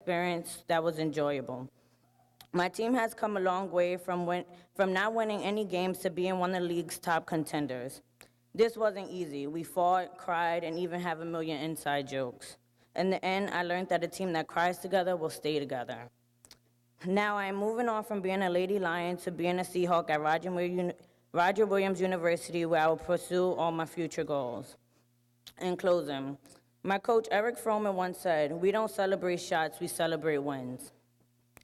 experience that was enjoyable. My team has come a long way from not winning any games to being one of the league's top contenders. This wasn't easy. We fought, cried, and even have a million inside jokes. In the end, I learned that a team that cries together will stay together. Now I am moving on from being a Lady Lion to being a Seahawk at Roger Williams University, where I will pursue all my future goals. In closing, my coach Eric Froman once said, "We don't celebrate shots, we celebrate wins."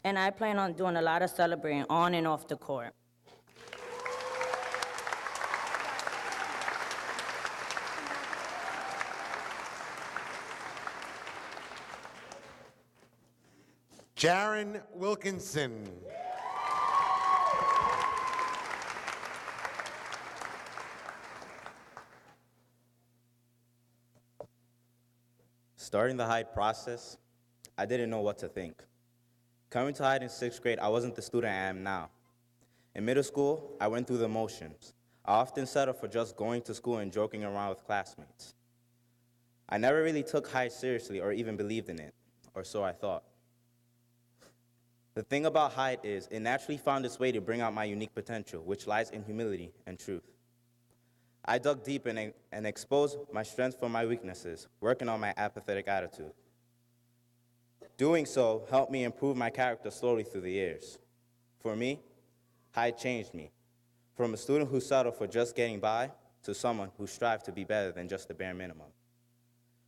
And I plan on doing a lot of celebrating on and off the court. Jaron Wilkinson. Starting the Hyde process, I didn't know what to think. Coming to Hyde in 6th grade, I wasn't the student I am now. In middle school, I went through the motions. I often settled for just going to school and joking around with classmates. I never really took Hyde seriously or even believed in it, or so I thought. The thing about Hyde is it naturally found its way to bring out my unique potential, which lies in humility and truth. I dug deep and exposed my strengths from my weaknesses, working on my apathetic attitude. Doing so helped me improve my character slowly through the years. For me, Hyde changed me, from a student who settled for just getting by to someone who strived to be better than just the bare minimum.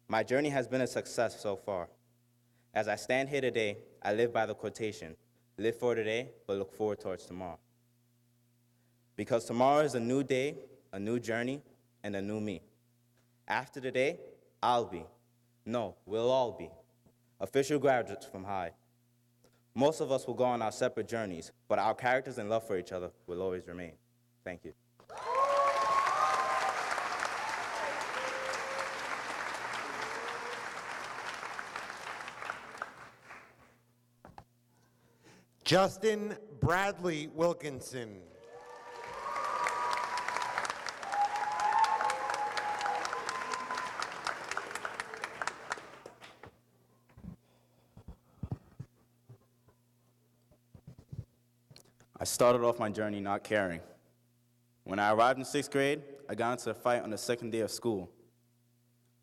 My journey has been a success so far. As I stand here today, I live by the quotation, "Live for today, but look forward towards tomorrow." Because tomorrow is a new day, a new journey, and a new me. After today, we'll all be official graduates from Hyde. Most of us will go on our separate journeys, but our characters and love for each other will always remain. Thank you. Justin Bradley Wilkinson. I started off my journey not caring. When I arrived in 6th grade, I got into a fight on the second day of school.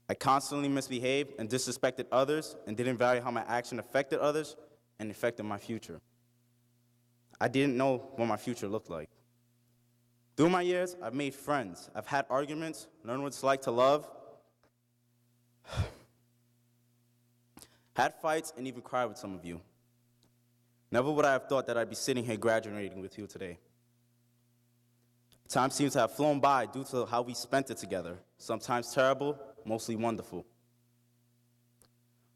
I constantly misbehaved and disrespected others and didn't value how my action affected others and affected my future. I didn't know what my future looked like. Through my years, I've made friends. I've had arguments, learned what it's like to love, had fights, and even cried with some of you. Never would I have thought that I'd be sitting here graduating with you today. Time seems to have flown by due to how we spent it together, sometimes terrible, mostly wonderful.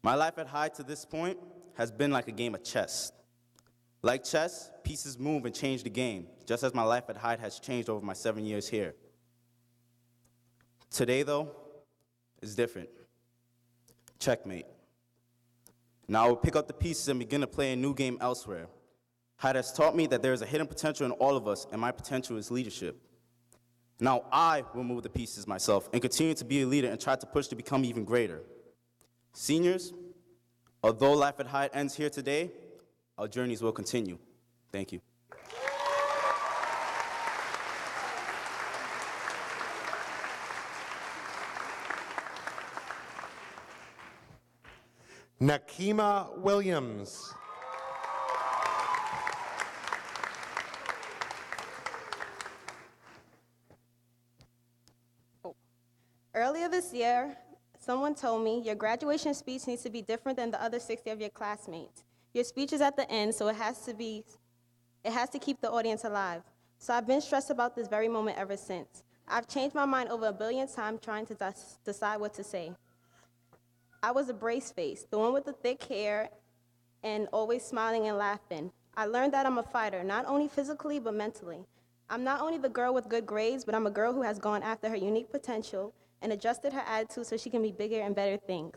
My life at Hyde to this point has been like a game of chess. Like chess, pieces move and change the game, just as my life at Hyde has changed over my 7 years here. Today, though, is different. Checkmate. Now I will pick up the pieces and begin to play a new game elsewhere. Hyde has taught me that there is a hidden potential in all of us, and my potential is leadership. Now I will move the pieces myself and continue to be a leader and try to push to become even greater. Seniors, although life at Hyde ends here today, our journeys will continue. Thank you. Nakima Williams. Earlier this year, someone told me your graduation speech needs to be different than the other 60 of your classmates. Your speech is at the end, so it has to keep the audience alive. So I've been stressed about this very moment ever since. I've changed my mind over a billion times trying to decide what to say. I was a brace face, the one with the thick hair and always smiling and laughing. I learned that I'm a fighter, not only physically, but mentally. I'm not only the girl with good grades, but I'm a girl who has gone after her unique potential and adjusted her attitude so she can be bigger and better things.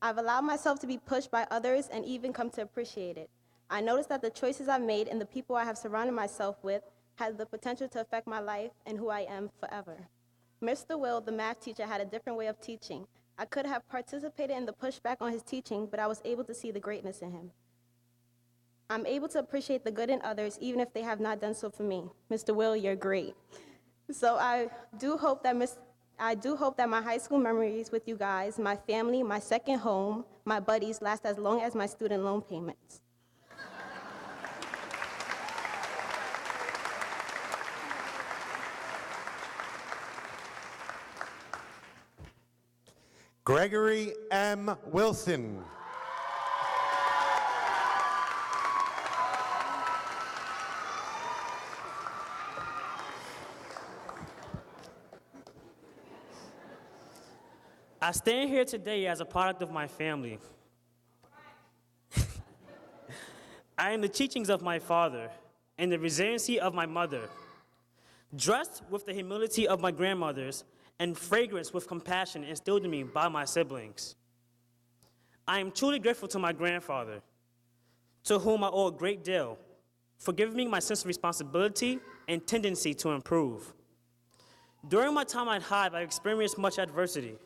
I've allowed myself to be pushed by others and even come to appreciate it. I noticed that the choices I've made and the people I have surrounded myself with had the potential to affect my life and who I am forever. Mr. Will, the math teacher, had a different way of teaching. I could have participated in the pushback on his teaching, but I was able to see the greatness in him. I'm able to appreciate the good in others, even if they have not done so for me. Mr. Will, you're great. So I do hope that my high school memories with you guys, my family, my second home, my buddies last as long as my student loan payments. Gregory M. Wilson. I stand here today as a product of my family. I am the teachings of my father and the resiliency of my mother, dressed with the humility of my grandmothers and fragrance with compassion instilled in me by my siblings. I am truly grateful to my grandfather, to whom I owe a great deal, for giving me my sense of responsibility and tendency to improve. During my time at Hive, I experienced much adversity,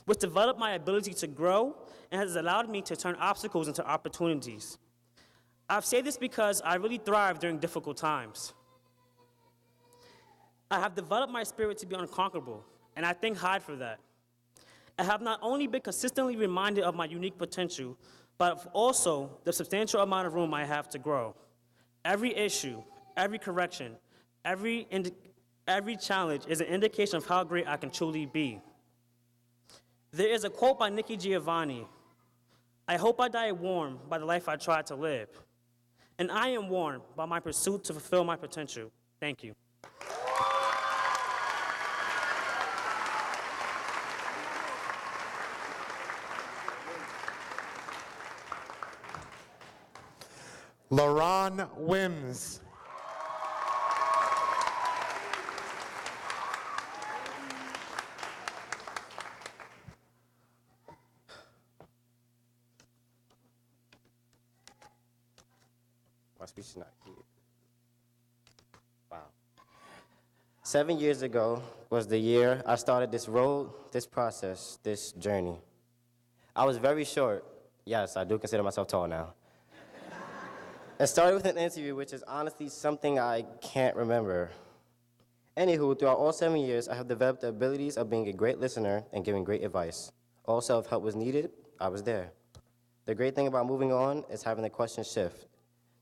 which developed my ability to grow and has allowed me to turn obstacles into opportunities. I've said this because I really thrive during difficult times. I have developed my spirit to be unconquerable, and I thank Hyde for that. I have not only been consistently reminded of my unique potential, but also the substantial amount of room I have to grow. Every issue, every correction, every challenge is an indication of how great I can truly be. There is a quote by Nikki Giovanni: "I hope I die warm by the life I tried to live." And I am warmed by my pursuit to fulfill my potential. Thank you. LaRon Wims. My speech is not here. Wow. 7 years ago was the year I started this road, this process, this journey. I was very short. Yes, I do consider myself tall now. It started with an interview, which is honestly something I can't remember. Anywho, throughout all 7 years, I have developed the abilities of being a great listener and giving great advice. Also, if help was needed, I was there. The great thing about moving on is having the question shift.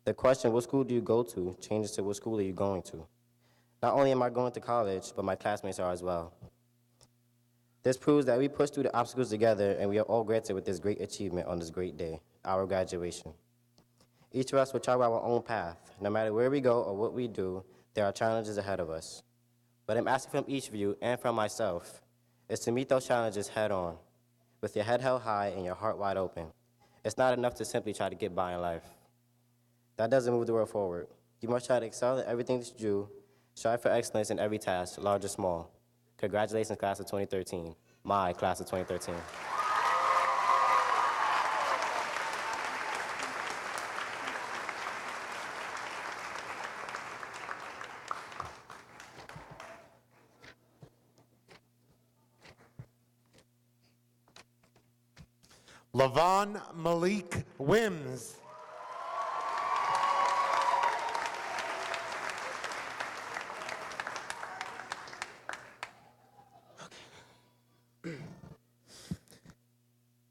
The question, what school do you go to, changes to what school are you going to. Not only am I going to college, but my classmates are as well. This proves that we push through the obstacles together, and we are all granted with this great achievement on this great day, our graduation. Each of us will travel our own path. No matter where we go or what we do, there are challenges ahead of us. What I'm asking from each of you and from myself is to meet those challenges head on, with your head held high and your heart wide open. It's not enough to simply try to get by in life. That doesn't move the world forward. You must try to excel at everything that you do, strive for excellence in every task, large or small. Congratulations, class of 2013. My class of 2013. Lavon Malik Wims.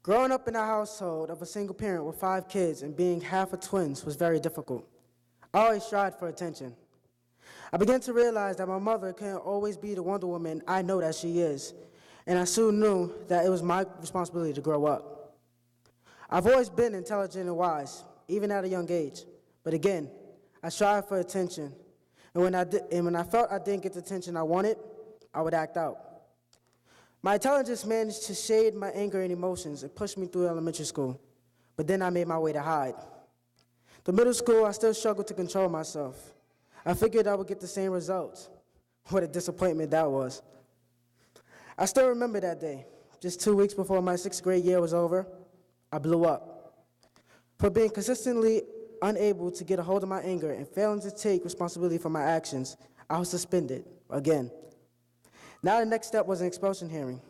Growing up in a household of a single parent with 5 kids and being half of twins was very difficult. I always strived for attention. I began to realize that my mother can't always be the Wonder Woman I know that she is, and I soon knew that it was my responsibility to grow up. I've always been intelligent and wise, even at a young age, but again, I strived for attention, and when I felt I didn't get the attention I wanted, I would act out. My intelligence managed to shade my anger and emotions and push me through elementary school, but then I made my way to Hyde. The middle school, I still struggled to control myself. I figured I would get the same results. What a disappointment that was. I still remember that day. Just 2 weeks before my 6th grade year was over, I blew up. For being consistently unable to get a hold of my anger and failing to take responsibility for my actions, I was suspended again. Now the next step was an expulsion hearing.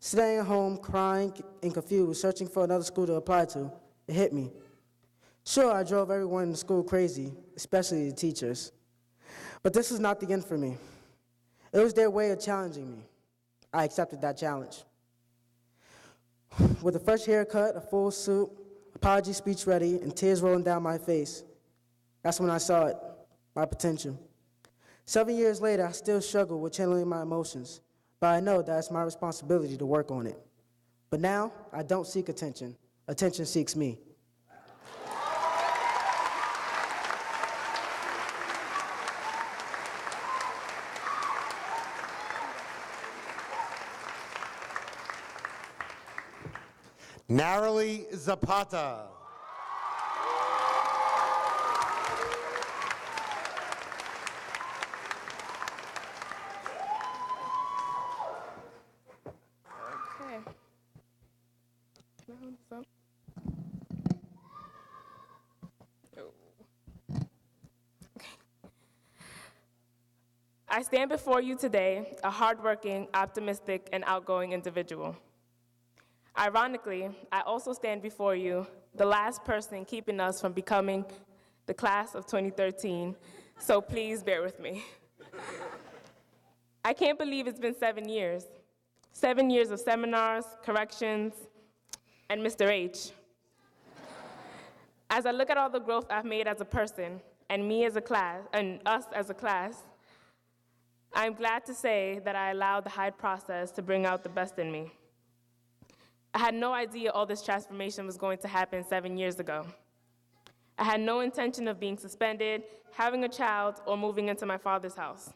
Staying at home, crying and confused, searching for another school to apply to, it hit me. Sure, I drove everyone in the school crazy, especially the teachers. But this was not the end for me. It was their way of challenging me. I accepted that challenge. With a fresh haircut, a full suit, apology speech ready, and tears rolling down my face, that's when I saw it, my potential. 7 years later, I still struggle with channeling my emotions, but I know that it's my responsibility to work on it. But now, I don't seek attention. Attention seeks me. Nareli Zapata. Okay. Can I hold this up? Oh. I stand before you today, a hardworking, optimistic, and outgoing individual. Ironically, I also stand before you, the last person keeping us from becoming the class of 2013, so please bear with me. I can't believe it's been 7 years. 7 years of seminars, corrections, and Mr. H. As I look at all the growth I've made as a person, and me as a class, and us as a class, I'm glad to say that I allowed the Hyde process to bring out the best in me. I had no idea all this transformation was going to happen 7 years ago. I had no intention of being suspended, having a child, or moving into my father's house.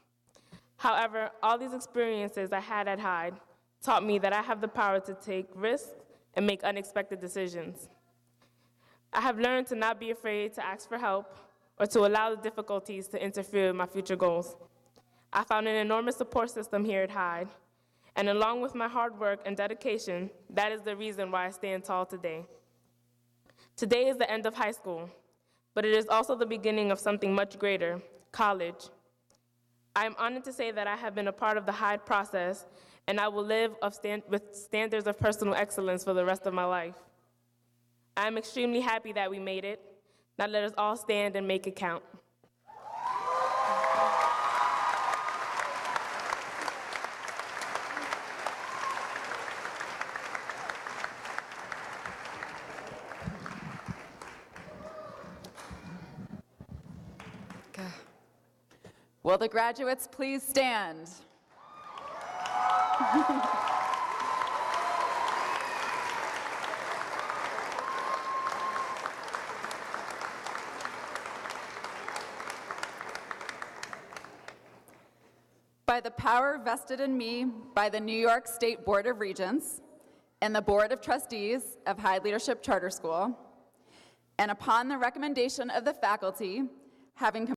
However, all these experiences I had at Hyde taught me that I have the power to take risks and make unexpected decisions. I have learned to not be afraid to ask for help or to allow the difficulties to interfere with my future goals. I found an enormous support system here at Hyde, and along with my hard work and dedication, that is the reason why I stand tall today. Today is the end of high school, but it is also the beginning of something much greater, college. I am honored to say that I have been a part of the Hyde process, and I will live with standards of personal excellence for the rest of my life. I am extremely happy that we made it. Now let us all stand and make it count. Will the graduates please stand? By the power vested in me by the New York State Board of Regents and the Board of Trustees of Hyde Leadership Charter School, and upon the recommendation of the faculty, having